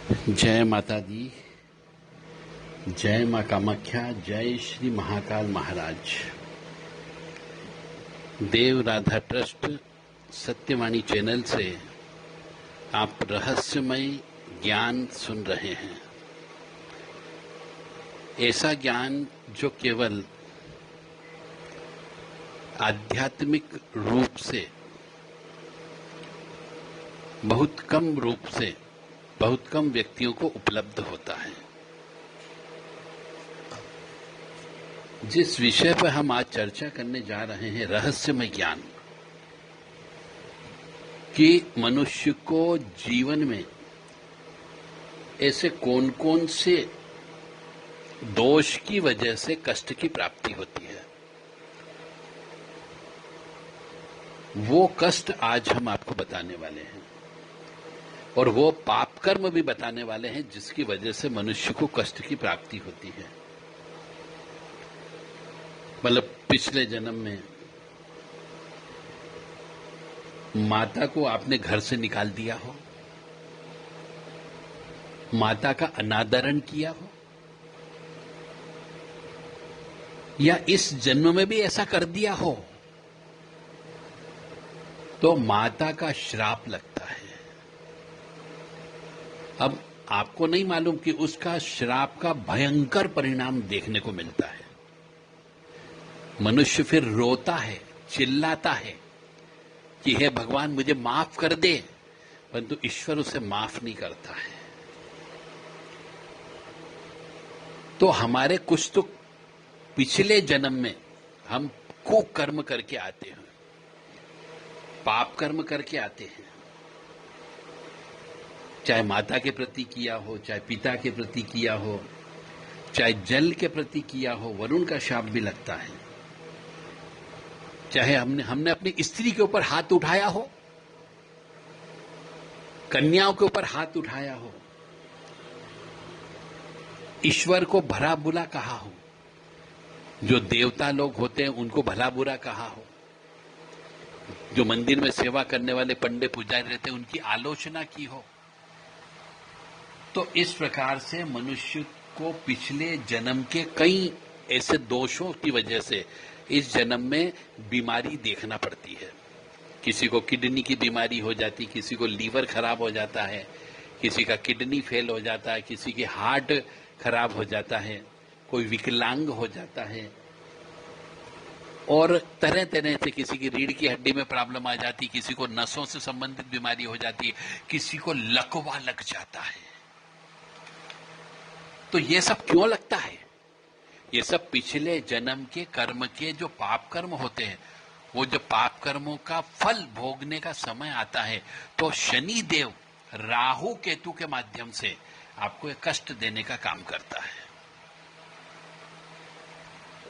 जय माता दी, जय माँ कामाख्या, जय श्री महाकाल महाराज। देव राधा ट्रस्ट सत्यवाणी चैनल से आप रहस्यमय ज्ञान सुन रहे हैं। ऐसा ज्ञान जो केवल आध्यात्मिक रूप से बहुत कम व्यक्तियों को उपलब्ध होता है। जिस विषय पर हम आज चर्चा करने जा रहे हैं, रहस्यमय ज्ञान, कि मनुष्य को जीवन में ऐसे कौन कौन से दोष की वजह से कष्ट की प्राप्ति होती है, वो कष्ट आज हम आपको बताने वाले हैं। और वो पाप कर्म भी बताने वाले हैं जिसकी वजह से मनुष्य को कष्ट की प्राप्ति होती है। मतलब पिछले जन्म में माता को आपने घर से निकाल दिया हो, माता का अनादरण किया हो, या इस जन्म में भी ऐसा कर दिया हो, तो माता का श्राप लगता है। अब आपको नहीं मालूम कि उसका श्राप का भयंकर परिणाम देखने को मिलता है। मनुष्य फिर रोता है, चिल्लाता है कि हे भगवान मुझे माफ कर दे, परंतु ईश्वर उसे माफ नहीं करता है। तो हमारे कुछ तो पिछले जन्म में हम कुकर्म करके आते हैं, पाप कर्म करके आते हैं, चाहे माता के प्रति किया हो, चाहे पिता के प्रति किया हो, चाहे जल के प्रति किया हो, वरुण का शाप भी लगता है, चाहे हमने अपनी स्त्री के ऊपर हाथ उठाया हो, कन्याओं के ऊपर हाथ उठाया हो, ईश्वर को भला बुरा कहा हो, जो देवता लोग होते हैं उनको भला बुरा कहा हो, जो मंदिर में सेवा करने वाले पंडित पुजारी रहते हैं उनकी आलोचना की हो। तो इस प्रकार से मनुष्य को पिछले जन्म के कई ऐसे दोषों की वजह से इस जन्म में बीमारी देखना पड़ती है। किसी को किडनी की बीमारी हो जाती, किसी को लीवर खराब हो जाता है, किसी का किडनी फेल हो जाता है, किसी के हार्ट खराब हो जाता है, कोई विकलांग हो जाता है, और तरह तरह से किसी की रीढ़ की हड्डी में प्रॉब्लम आ जाती, किसी को नसों से संबंधित बीमारी हो जाती, किसी को लकवा लग जाता है। तो ये सब क्यों लगता है? ये सब पिछले जन्म के कर्म के जो पाप कर्म होते हैं, वो जो पाप कर्मों का फल भोगने का समय आता है, तो शनि देव राहु केतु के माध्यम से आपको एक कष्ट देने का काम करता है।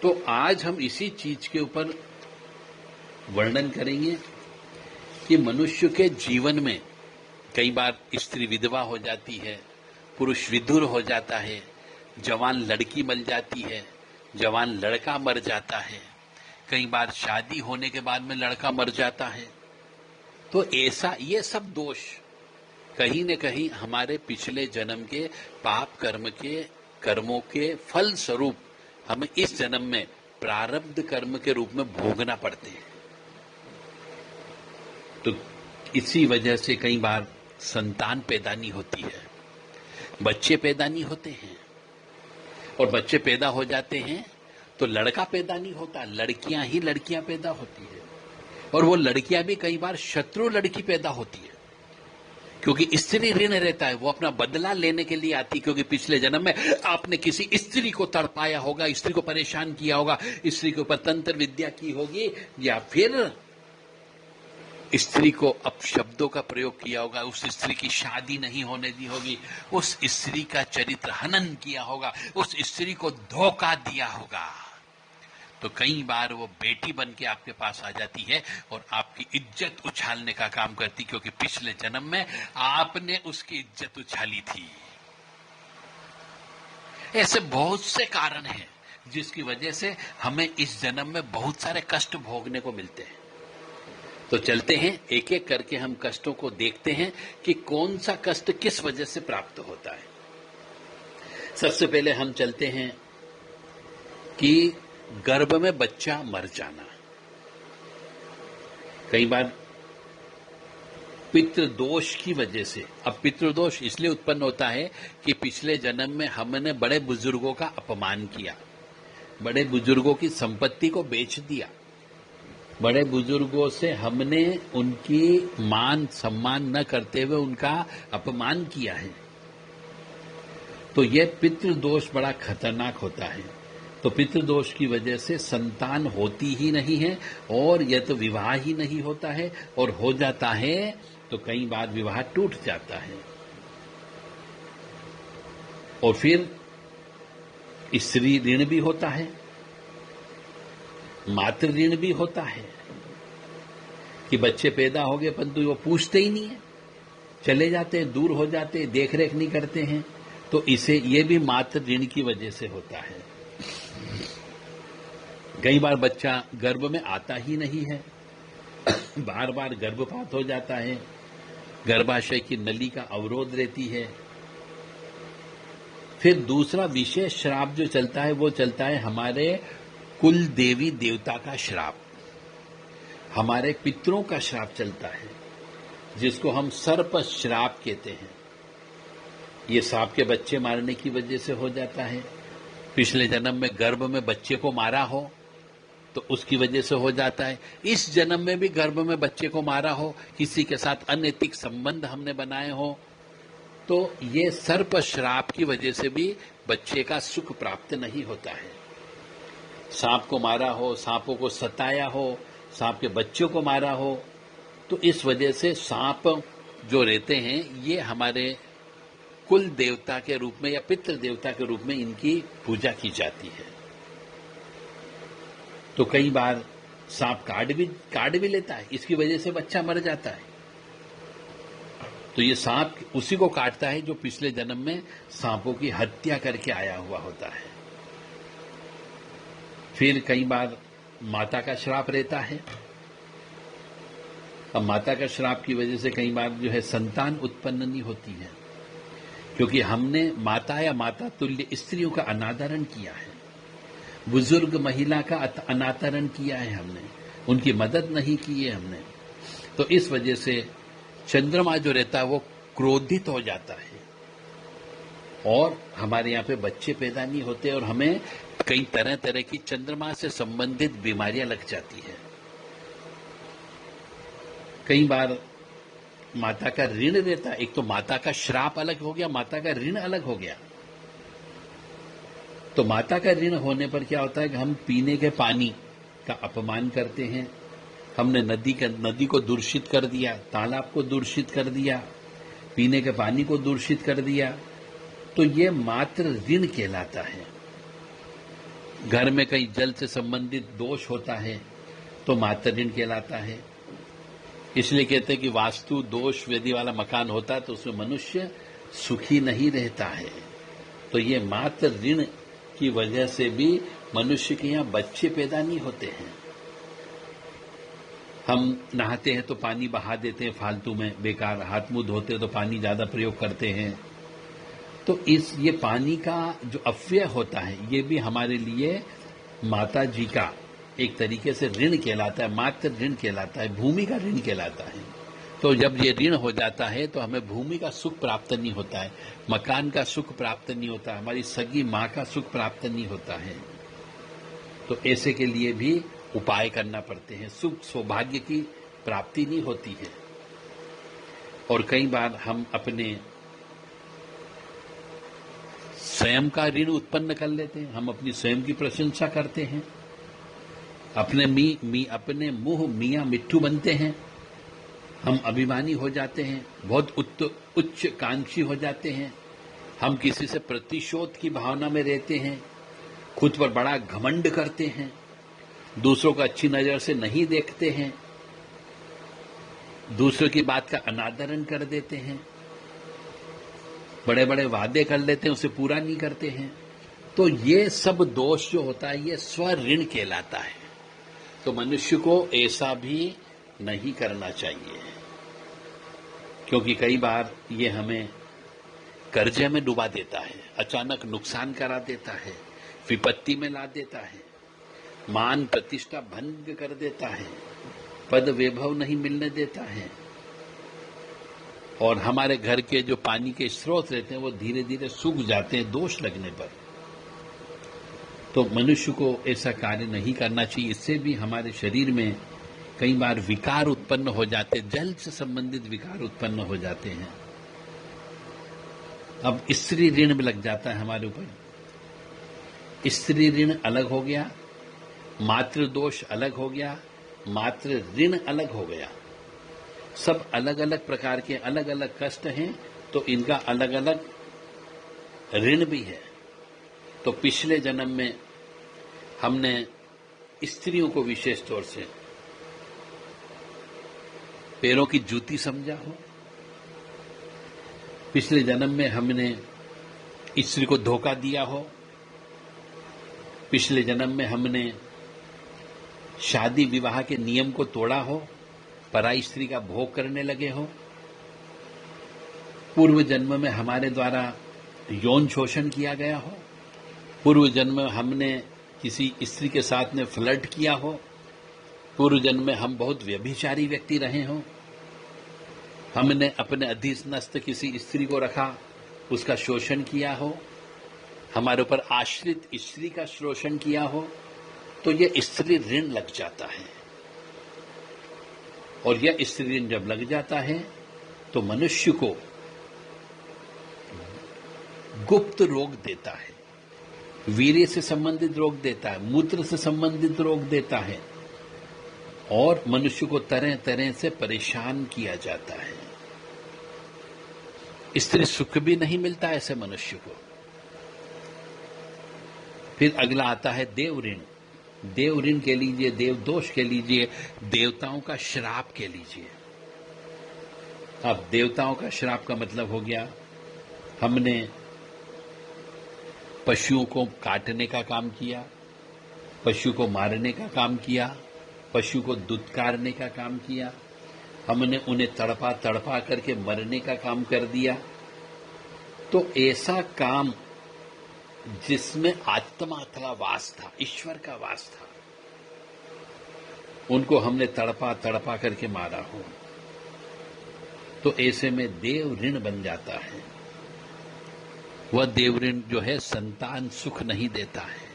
तो आज हम इसी चीज के ऊपर वर्णन करेंगे कि मनुष्य के जीवन में कई बार स्त्री विधवा हो जाती है, पुरुष विधुर हो जाता है, जवान लड़की मिल जाती है, जवान लड़का मर जाता है, कई बार शादी होने के बाद में लड़का मर जाता है। तो ऐसा ये सब दोष कहीं न कहीं हमारे पिछले जन्म के पाप कर्म के कर्मों के फल स्वरूप हमें इस जन्म में प्रारब्ध कर्म के रूप में भोगना पड़ते हैं। तो इसी वजह से कई बार संतान पैदा नहीं होती है, बच्चे पैदा नहीं होते हैं, और बच्चे पैदा हो जाते हैं तो लड़का पैदा नहीं होता, लड़कियां ही लड़कियां पैदा होती है। और वो लड़कियां भी कई बार शत्रु लड़की पैदा होती है, क्योंकि स्त्री ऋण रहता है, वो अपना बदला लेने के लिए आती, क्योंकि पिछले जन्म में आपने किसी स्त्री को तड़पाया होगा, स्त्री को परेशान किया होगा, स्त्री के ऊपर तंत्र विद्या की होगी, या फिर स्त्री को अपशब्दों का प्रयोग किया होगा, उस स्त्री की शादी नहीं होने दी होगी, उस स्त्री का चरित्र हनन किया होगा, उस स्त्री को धोखा दिया होगा। तो कई बार वो बेटी बन के आपके पास आ जाती है और आपकी इज्जत उछालने का काम करती, क्योंकि पिछले जन्म में आपने उसकी इज्जत उछाली थी। ऐसे बहुत से कारण हैं जिसकी वजह से हमें इस जन्म में बहुत सारे कष्ट भोगने को मिलते हैं। तो चलते हैं, एक एक करके हम कष्टों को देखते हैं कि कौन सा कष्ट किस वजह से प्राप्त होता है। सबसे पहले हम चलते हैं कि गर्भ में बच्चा मर जाना। कई बार पितृदोष की वजह से, अब पितृदोष इसलिए उत्पन्न होता है कि पिछले जन्म में हमने बड़े बुजुर्गों का अपमान किया, बड़े बुजुर्गों की संपत्ति को बेच दिया, बड़े बुजुर्गों से हमने उनकी मान सम्मान न करते हुए उनका अपमान किया है। तो यह पितृदोष बड़ा खतरनाक होता है। तो पितृदोष की वजह से संतान होती ही नहीं है, और यह तो विवाह ही नहीं होता है, और हो जाता है तो कई बार विवाह टूट जाता है। और फिर स्त्री ऋण भी होता है, मातृ ऋण भी होता है कि बच्चे पैदा हो गए परंतु वो पूछते ही नहीं है, चले जाते हैं, दूर हो जाते हैं, देख रेख नहीं करते हैं। तो इसे ये भी मातृ ऋण की वजह से होता है। कई बार बच्चा गर्भ में आता ही नहीं है, बार बार गर्भपात हो जाता है, गर्भाशय की नली का अवरोध रहती है। फिर दूसरा विशेष श्राप जो चलता है वो चलता है हमारे कुल देवी देवता का श्राप, हमारे पितरों का श्राप चलता है, जिसको हम सर्प श्राप कहते हैं। ये सांप के बच्चे मारने की वजह से हो जाता है। पिछले जन्म में गर्भ में बच्चे को मारा हो तो उसकी वजह से हो जाता है। इस जन्म में भी गर्भ में बच्चे को मारा हो, किसी के साथ अनैतिक संबंध हमने बनाए हो, तो ये सर्प श्राप की वजह से भी बच्चे का सुख प्राप्त नहीं होता है। सांप को मारा हो, सांपों को सताया हो, सांप के बच्चों को मारा हो, तो इस वजह से सांप जो रहते हैं ये हमारे कुल देवता के रूप में या पितृ देवता के रूप में इनकी पूजा की जाती है। तो कई बार सांप काट भी लेता है, इसकी वजह से बच्चा मर जाता है। तो ये सांप उसी को काटता है जो पिछले जन्म में सांपों की हत्या करके आया हुआ होता है। फिर कई बार माता का श्राप रहता है। अब माता का श्राप की वजह से कई बार जो है संतान उत्पन्न नहीं होती है, क्योंकि हमने माता या माता तुल्य स्त्रियों का अनादरण किया है, बुजुर्ग महिला का अनादरण किया है हमने, उनकी मदद नहीं की है हमने। तो इस वजह से चंद्रमा जो रहता है वो क्रोधित हो जाता है और हमारे यहाँ पे बच्चे पैदा नहीं होते और हमें कई तरह तरह की चंद्रमा से संबंधित बीमारियां लग जाती है। कई बार माता का ऋण रहता है, एक तो माता का श्राप अलग हो गया, माता का ऋण अलग हो गया। तो माता का ऋण होने पर क्या होता है कि हम पीने के पानी का अपमान करते हैं, हमने नदी को दूषित कर दिया, तालाब को दूषित कर दिया, पीने के पानी को दूषित कर दिया, तो ये मातृ ऋण कहलाता है। घर में कहीं जल से संबंधित दोष होता है तो मातृ ऋण कहलाता है। इसलिए कहते हैं कि वास्तु दोष यदि वाला मकान होता है तो उसमें मनुष्य सुखी नहीं रहता है। तो ये मातृ ऋण की वजह से भी मनुष्य के यहाँ बच्चे पैदा नहीं होते हैं। हम नहाते हैं तो पानी बहा देते हैं फालतू में, बेकार, हाथ मुंह धोते तो पानी ज्यादा प्रयोग करते हैं। तो ये पानी का जो अपव्यय होता है ये भी हमारे लिए माता जी का एक तरीके से ऋण कहलाता है, मातृ ऋण कहलाता है, भूमि का ऋण कहलाता है। तो जब ये ऋण हो जाता है तो हमें भूमि का सुख प्राप्त नहीं होता है, मकान का सुख प्राप्त नहीं होता, हमारी सगी माँ का सुख प्राप्त नहीं होता है। तो ऐसे के लिए भी उपाय करना पड़ते हैं, सुख सौभाग्य की प्राप्ति नहीं होती है। और कई बार हम अपने स्वयं का ऋण उत्पन्न कर लेते हैं, हम अपनी स्वयं की प्रशंसा करते हैं, अपने मुंह मियां मिट्ठू बनते हैं, हम अभिमानी हो जाते हैं, बहुत उच्च कांक्षी हो जाते हैं, हम किसी से प्रतिशोध की भावना में रहते हैं, खुद पर बड़ा घमंड करते हैं, दूसरों को अच्छी नजर से नहीं देखते हैं, दूसरों की बात का अनादरण कर देते हैं, बड़े बड़े वादे कर लेते हैं, उसे पूरा नहीं करते हैं। तो ये सब दोष जो होता है ये स्व ऋण कहलाता है। तो मनुष्य को ऐसा भी नहीं करना चाहिए, क्योंकि कई बार ये हमें कर्जे में डुबा देता है, अचानक नुकसान करा देता है, विपत्ति में ला देता है, मान प्रतिष्ठा भंग कर देता है, पद वैभव नहीं मिलने देता है, और हमारे घर के जो पानी के स्रोत रहते हैं वो धीरे धीरे सूख जाते हैं दोष लगने पर। तो मनुष्य को ऐसा कार्य नहीं करना चाहिए। इससे भी हमारे शरीर में कई बार विकार उत्पन्न हो जाते, जल से संबंधित विकार उत्पन्न हो जाते हैं। अब स्त्री ऋण में लग जाता है हमारे ऊपर। स्त्री ऋण अलग हो गया, मातृ दोष अलग हो गया, मातृ ऋण अलग हो गया। सब अलग अलग प्रकार के अलग अलग कष्ट हैं, तो इनका अलग अलग ऋण भी है। तो पिछले जन्म में हमने स्त्रियों को विशेष तौर से पैरों की जूती समझा हो, पिछले जन्म में हमने स्त्री को धोखा दिया हो, पिछले जन्म में हमने शादी विवाह के नियम को तोड़ा हो, पराई स्त्री का भोग करने लगे हो, पूर्व जन्म में हमारे द्वारा यौन शोषण किया गया हो, पूर्व जन्म में हमने किसी स्त्री के साथ में फ्लर्ट किया हो, पूर्व जन्म में हम बहुत व्यभिचारी व्यक्ति रहे हों, हमने अपने अधीनस्थ किसी स्त्री को रखा, उसका शोषण किया हो, हमारे ऊपर आश्रित स्त्री का शोषण किया हो, तो यह स्त्री ऋण लग जाता है। और यह स्त्री ऋण जब लग जाता है तो मनुष्य को गुप्त रोग देता है, वीर्य से संबंधित रोग देता है, मूत्र से संबंधित रोग देता है, और मनुष्य को तरह तरह से परेशान किया जाता है। स्त्री सुख भी नहीं मिलता ऐसे मनुष्य को। फिर अगला आता है देव ऋण। देव ऋण के लीजिए, देव दोष के लीजिए, देवताओं का श्राप के लीजिए। अब देवताओं का श्राप का मतलब हो गया, हमने पशुओं को काटने का काम किया, पशु को मारने का काम किया, पशु को दुत्कारने का काम किया, हमने उन्हें तड़पा तड़पा करके मरने का काम कर दिया। तो ऐसा काम जिसमें आत्मा का वास था, ईश्वर का वास था, उनको हमने तड़पा तड़पा करके मारा हो, तो ऐसे में देव ऋण बन जाता है। वह देव ऋण जो है संतान सुख नहीं देता है,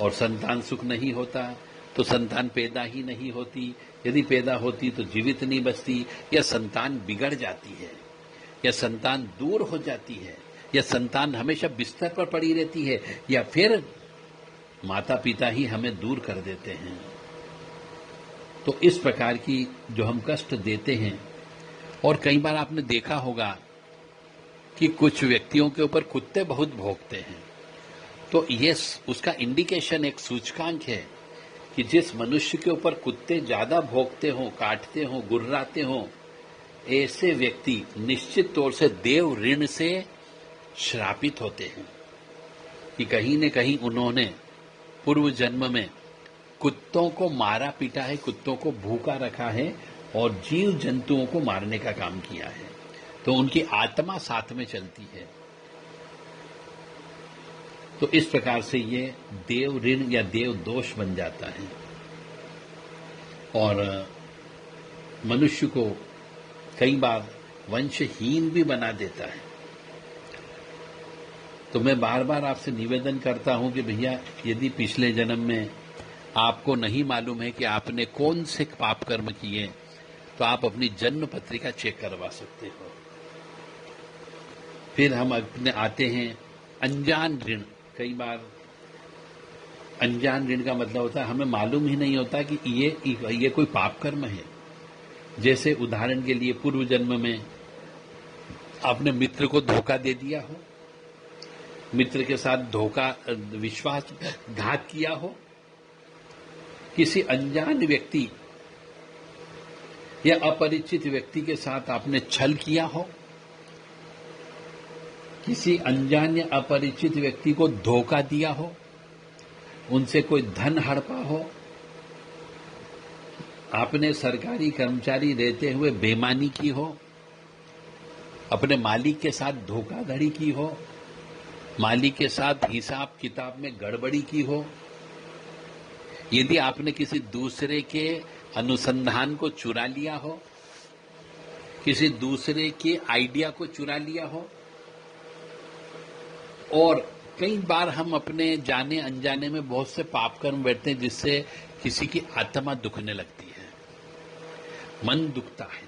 और संतान सुख नहीं होता तो संतान पैदा ही नहीं होती, यदि पैदा होती तो जीवित नहीं बचती, या संतान बिगड़ जाती है, या संतान दूर हो जाती है, या संतान हमेशा बिस्तर पर पड़ी रहती है, या फिर माता पिता ही हमें दूर कर देते हैं। तो इस प्रकार की जो हम कष्ट देते हैं, और कई बार आपने देखा होगा कि कुछ व्यक्तियों के ऊपर कुत्ते बहुत भौंकते हैं, तो ये उसका इंडिकेशन, एक सूचकांक है कि जिस मनुष्य के ऊपर कुत्ते ज्यादा भौंकते हों, काटते हों, गुर्राते हों, ऐसे व्यक्ति निश्चित तौर से देव ऋण से श्रापित होते हैं कि कहीं न कहीं उन्होंने पूर्व जन्म में कुत्तों को मारा पीटा है, कुत्तों को भूखा रखा है, और जीव जंतुओं को मारने का काम किया है, तो उनकी आत्मा साथ में चलती है। तो इस प्रकार से ये देव ऋण या देव दोष बन जाता है, और मनुष्य को कई बार वंशहीन भी बना देता है। तो मैं बार बार आपसे निवेदन करता हूं कि भैया, यदि पिछले जन्म में आपको नहीं मालूम है कि आपने कौन से पाप कर्म किए, तो आप अपनी जन्म पत्रिका चेक करवा सकते हो। फिर हम अपने आते हैं अनजान ऋण। कई बार अनजान ऋण का मतलब होता है हमें मालूम ही नहीं होता कि ये कोई पाप कर्म है। जैसे उदाहरण के लिए, पूर्व जन्म में आपने मित्र को धोखा दे दिया हो, मित्र के साथ धोखा, विश्वासघात किया हो, किसी अनजान व्यक्ति या अपरिचित व्यक्ति के साथ आपने छल किया हो, किसी अनजान या अपरिचित व्यक्ति को धोखा दिया हो, उनसे कोई धन हड़पा हो, आपने सरकारी कर्मचारी रहते हुए बेईमानी की हो, अपने मालिक के साथ धोखाधड़ी की हो, मालिक के साथ हिसाब किताब में गड़बड़ी की हो, यदि आपने किसी दूसरे के अनुसंधान को चुरा लिया हो, किसी दूसरे के आइडिया को चुरा लिया हो, और कई बार हम अपने जाने अनजाने में बहुत से पाप कर्म बैठते हैं जिससे किसी की आत्मा दुखने लगती है, मन दुखता है।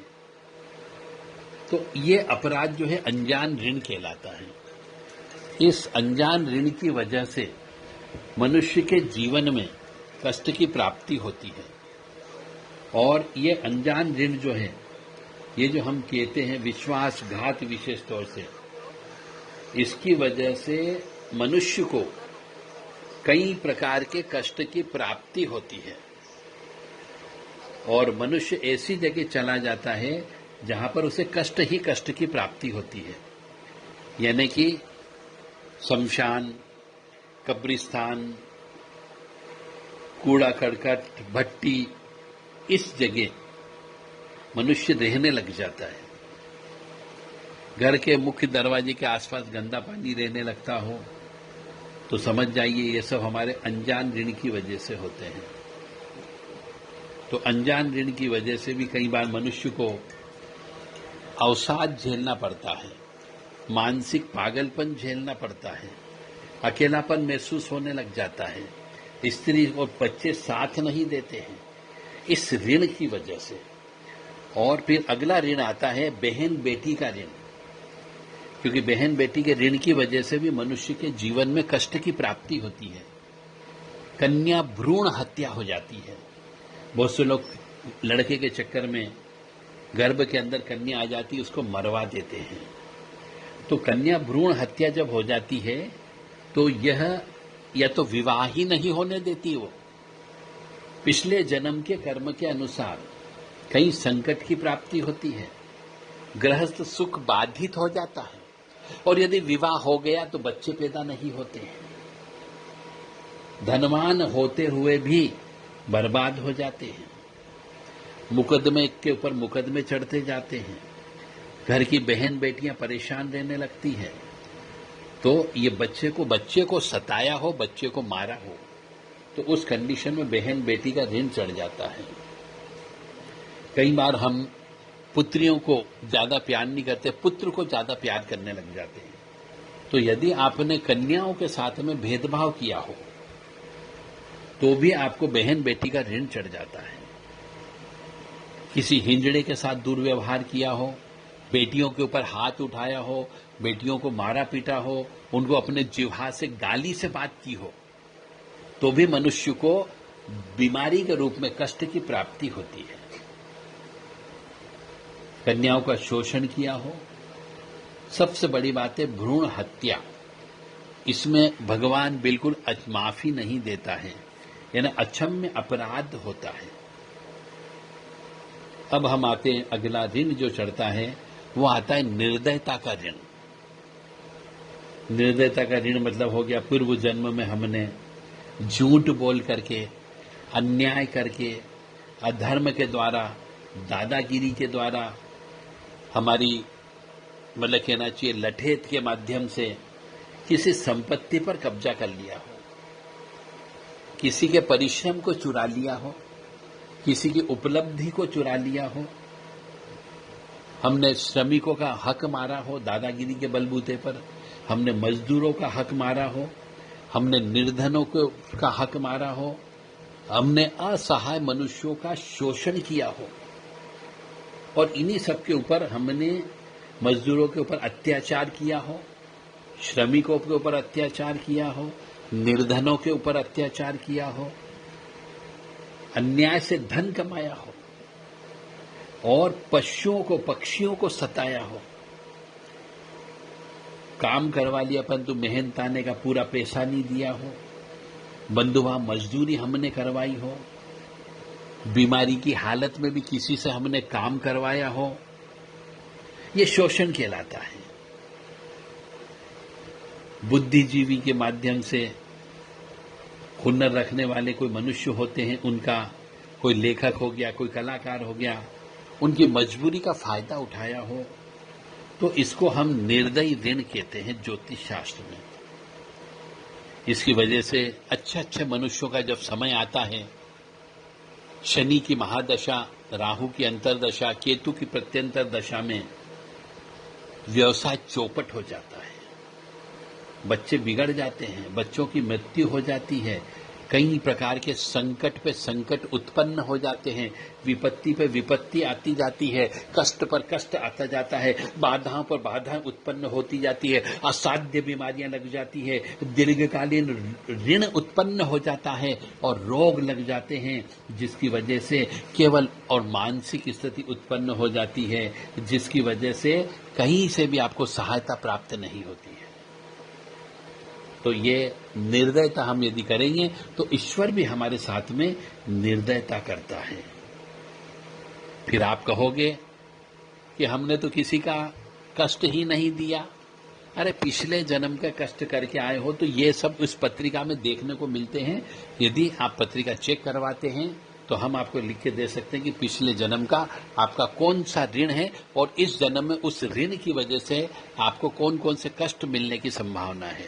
तो ये अपराध जो है अनजान ऋण कहलाता है। इस अनजान ऋण की वजह से मनुष्य के जीवन में कष्ट की प्राप्ति होती है। और ये अनजान ऋण जो है, ये जो हम कहते हैं विश्वासघात, विशेष तौर से इसकी वजह से मनुष्य को कई प्रकार के कष्ट की प्राप्ति होती है और मनुष्य ऐसी जगह चला जाता है जहां पर उसे कष्ट ही कष्ट की प्राप्ति होती है, यानी कि शमशान, कब्रिस्तान, कूड़ा करकट, भट्टी, इस जगह मनुष्य रहने लग जाता है। घर के मुख्य दरवाजे के आसपास गंदा पानी रहने लगता हो तो समझ जाइए ये सब हमारे अनजान ऋण की वजह से होते हैं। तो अनजान ऋण की वजह से भी कई बार मनुष्य को अवसाद झेलना पड़ता है, मानसिक पागलपन झेलना पड़ता है, अकेलापन महसूस होने लग जाता है, स्त्री और बच्चे साथ नहीं देते हैं इस ऋण की वजह से। और फिर अगला ऋण आता है बहन बेटी का ऋण, क्योंकि बहन बेटी के ऋण की वजह से भी मनुष्य के जीवन में कष्ट की प्राप्ति होती है। कन्या भ्रूण हत्या हो जाती है। बहुत से लोग लड़के के चक्कर में गर्भ के अंदर कन्या आ जाती है, उसको मरवा देते हैं। तो कन्या भ्रूण हत्या जब हो जाती है तो यह या तो विवाह ही नहीं होने देती, वो पिछले जन्म के कर्म के अनुसार कई संकट की प्राप्ति होती है, गृहस्थ सुख बाधित हो जाता है, और यदि विवाह हो गया तो बच्चे पैदा नहीं होते हैं, धनवान होते हुए भी बर्बाद हो जाते हैं, मुकदमे के ऊपर मुकदमे चढ़ते जाते हैं, घर की बहन बेटियां परेशान रहने लगती हैं। तो ये बच्चे को सताया हो, बच्चे को मारा हो, तो उस कंडीशन में बहन बेटी का ऋण चढ़ जाता है। कई बार हम पुत्रियों को ज्यादा प्यार नहीं करते, पुत्र को ज्यादा प्यार करने लग जाते हैं। तो यदि आपने कन्याओं के साथ में भेदभाव किया हो तो भी आपको बहन बेटी का ऋण चढ़ जाता है। किसी हिंजड़े के साथ दुर्व्यवहार किया हो, बेटियों के ऊपर हाथ उठाया हो, बेटियों को मारा पीटा हो, उनको अपने जिह्वा से गाली से बात की हो, तो भी मनुष्य को बीमारी के रूप में कष्ट की प्राप्ति होती है। कन्याओं का शोषण किया हो, सबसे बड़ी बात है भ्रूण हत्या, इसमें भगवान बिल्कुल माफी नहीं देता है, यानी अक्षम्य अपराध होता है। अब हम आते हैं, अगला ऋण जो चढ़ता है वो आता है निर्दयता का ऋण। निर्दयता का ऋण मतलब हो गया पूर्व जन्म में हमने झूठ बोल करके, अन्याय करके, अधर्म के द्वारा, दादागिरी के द्वारा, हमारी मतलब कहना चाहिए लठेत के माध्यम से किसी संपत्ति पर कब्जा कर लिया हो, किसी के परिश्रम को चुरा लिया हो, किसी की उपलब्धि को चुरा लिया हो, हमने श्रमिकों का हक मारा हो दादागिरी के बलबूते पर, हमने मजदूरों का हक मारा हो, हमने निर्धनों का हक मारा हो, हमने असहाय मनुष्यों का शोषण किया हो, और इन्हीं सब के ऊपर हमने मजदूरों के ऊपर अत्याचार किया हो, श्रमिकों के ऊपर अत्याचार किया हो, निर्धनों के ऊपर अत्याचार किया हो, अन्याय से धन कमाया हो, और पशुओं को, पक्षियों को सताया हो, काम करवा लिया परंतु मेहनताने का पूरा पैसा नहीं दिया हो, बंधुआ मजदूरी हमने करवाई हो, बीमारी की हालत में भी किसी से हमने काम करवाया हो, ये शोषण कहलाता है। बुद्धिजीवी के माध्यम से हुनर रखने वाले कोई मनुष्य होते हैं, उनका कोई लेखक हो गया, कोई कलाकार हो गया, उनकी मजबूरी का फायदा उठाया हो, तो इसको हम निर्दयी ऋण कहते हैं ज्योतिष शास्त्र में। इसकी वजह से अच्छे अच्छे मनुष्यों का जब समय आता है, शनि की महादशा, राहु की अंतरदशा, केतु की प्रत्यंतर दशा में व्यवसाय चौपट हो जाता है, बच्चे बिगड़ जाते हैं, बच्चों की मृत्यु हो जाती है, कई प्रकार के संकट पे संकट उत्पन्न हो जाते हैं, विपत्ति पे विपत्ति आती जाती है, कष्ट पर कष्ट आता जाता है, बाधाओं पर बाधाएं उत्पन्न होती जाती है, असाध्य बीमारियां लग जाती है, दीर्घकालीन ऋण उत्पन्न हो जाता है और रोग लग जाते हैं, जिसकी वजह से केवल और मानसिक स्थिति उत्पन्न हो जाती है, जिसकी वजह से कहीं से भी आपको सहायता प्राप्त नहीं होती है। तो ये निर्दयता हम यदि करेंगे तो ईश्वर भी हमारे साथ में निर्दयता करता है। फिर आप कहोगे कि हमने तो किसी का कष्ट ही नहीं दिया। अरे पिछले जन्म का कष्ट करके आए हो, तो ये सब इस पत्रिका में देखने को मिलते हैं। यदि आप पत्रिका चेक करवाते हैं तो हम आपको लिख के दे सकते हैं कि पिछले जन्म का आपका कौन सा ऋण है और इस जन्म में उस ऋण की वजह से आपको कौन कौन से कष्ट मिलने की संभावना है।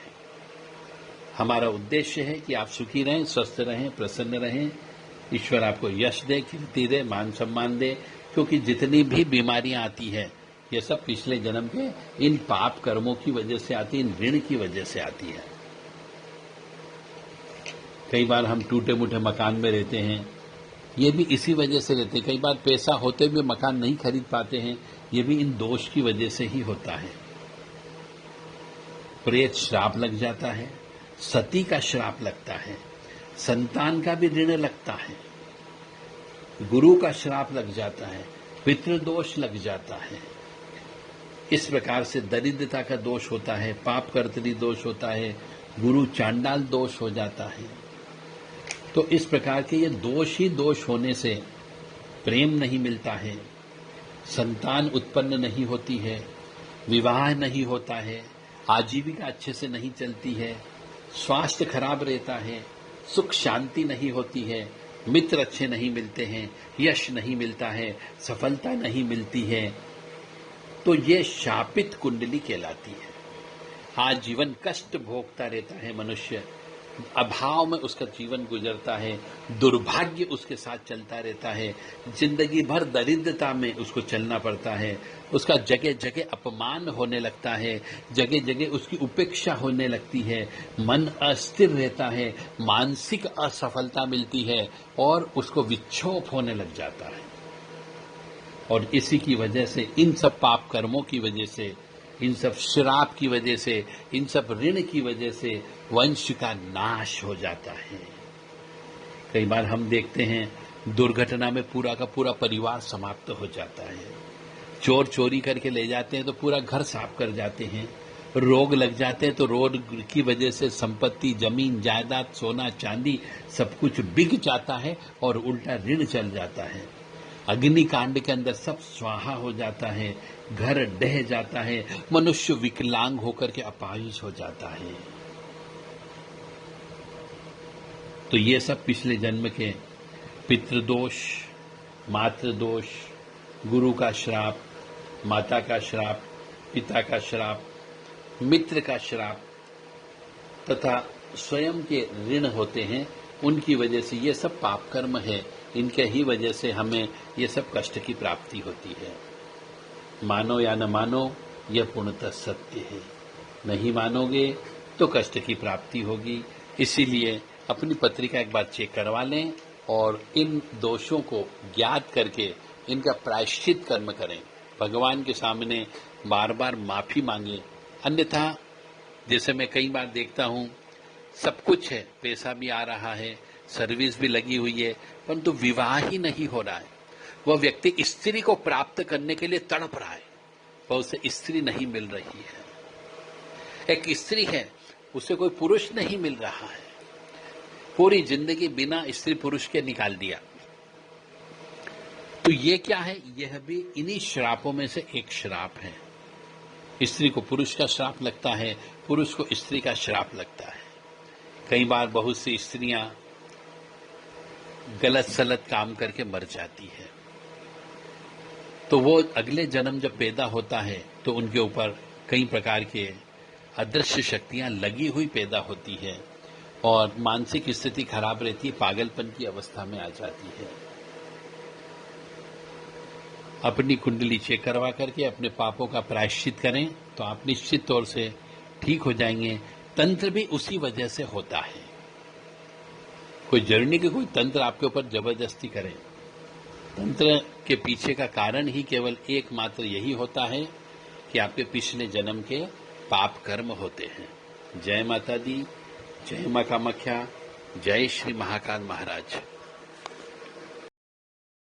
हमारा उद्देश्य है कि आप सुखी रहें, स्वस्थ रहें, प्रसन्न रहें, ईश्वर आपको यश दे, कीर्ति दे, मान सम्मान दे, क्योंकि जितनी भी बीमारियां आती है ये सब पिछले जन्म के इन पाप कर्मों की वजह से आती है, इन ऋण की वजह से आती है। कई बार हम टूटे मुठे मकान में रहते हैं, ये भी इसी वजह से रहते हैं। कई बार पैसा होते हुए मकान नहीं खरीद पाते हैं, ये भी इन दोष की वजह से ही होता है। प्रेत श्राप लग जाता है, सती का श्राप लगता है, संतान का भी ऋण लगता है, गुरु का श्राप लग जाता है, पितृदोष लग जाता है। इस प्रकार से दरिद्रता का दोष होता है, पाप कर्तरी दोष होता है, गुरु चांडाल दोष हो जाता है। तो इस प्रकार के ये दोष ही दोष होने से प्रेम नहीं मिलता है, संतान उत्पन्न नहीं होती है, विवाह नहीं होता है, आजीविका अच्छे से नहीं चलती है, स्वास्थ्य खराब रहता है, सुख शांति नहीं होती है, मित्र अच्छे नहीं मिलते हैं, यश नहीं मिलता है, सफलता नहीं मिलती है। तो ये शापित कुंडली कहलाती है। आजीवन कष्ट भोगता रहता है मनुष्य, अभाव में उसका जीवन गुजरता है, दुर्भाग्य उसके साथ चलता रहता है, जिंदगी भर दरिद्रता में उसको चलना पड़ता है, उसका जगह जगह अपमान होने लगता है, जगह जगह उसकी उपेक्षा होने लगती है, मन अस्थिर रहता है, मानसिक असफलता मिलती है और उसको विक्षोभ होने लग जाता है। और इसी की वजह से, इन सब पाप कर्मों की वजह से, इन सब श्राप की वजह से, इन सब ऋण की वजह से वंश का नाश हो जाता है। कई बार हम देखते हैं दुर्घटना में पूरा का पूरा परिवार समाप्त हो जाता है, चोर चोरी करके ले जाते हैं तो पूरा घर साफ कर जाते हैं, रोग लग जाते हैं तो रोग की वजह से संपत्ति, जमीन जायदाद, सोना चांदी सब कुछ बिक जाता है और उल्टा ऋण चल जाता है। अग्निकांड के अंदर सब स्वाहा हो जाता है, घर ढह जाता है, मनुष्य विकलांग होकर के अपाहिज हो जाता है। तो ये सब पिछले जन्म के पितृदोष, मातृदोष, गुरु का श्राप, माता का श्राप, पिता का श्राप, मित्र का श्राप तथा स्वयं के ऋण होते हैं, उनकी वजह से ये सब पाप कर्म है। इनके ही वजह से हमें ये सब कष्ट की प्राप्ति होती है। मानो या न मानो, यह पूर्णतः सत्य है। नहीं मानोगे तो कष्ट की प्राप्ति होगी। इसीलिए अपनी पत्रिका एक बार चेक करवा लें और इन दोषों को ज्ञात करके इनका प्रायश्चित कर्म करें, भगवान के सामने बार बार माफी मांगे। अन्यथा जैसे मैं कई बार देखता हूं, सब कुछ है, पैसा भी आ रहा है, सर्विस भी लगी हुई है, परंतु विवाह ही नहीं हो रहा है। वह व्यक्ति स्त्री को प्राप्त करने के लिए तड़प रहा है, वह उसे स्त्री नहीं मिल रही है। एक स्त्री है, उसे कोई पुरुष नहीं मिल रहा है, पूरी जिंदगी बिना स्त्री पुरुष के निकाल दिया। तो ये क्या है? यह भी इन्हीं श्रापों में से एक श्राप है। स्त्री को पुरुष का श्राप लगता है, पुरुष को स्त्री का श्राप लगता है। कई बार बहुत सी स्त्रियां गलत सलत काम करके मर जाती है। तो वो अगले जन्म जब पैदा होता है तो उनके ऊपर कई प्रकार के अदृश्य शक्तियां लगी हुई पैदा होती है और मानसिक स्थिति खराब रहती है, पागलपन की अवस्था में आ जाती है। अपनी कुंडली चेक करवा करके अपने पापों का प्रायश्चित करें तो आप निश्चित तौर से ठीक हो जाएंगे। तंत्र भी उसी वजह से होता है। कोई जरूरी नहीं कि कोई तंत्र आपके ऊपर जबरदस्ती करे। तंत्र के पीछे का कारण ही केवल एकमात्र यही होता है कि आपके पिछले जन्म के पाप कर्म होते हैं। जय माता दी, जय मां कामाख्या, जय श्री महाकाल महाराज।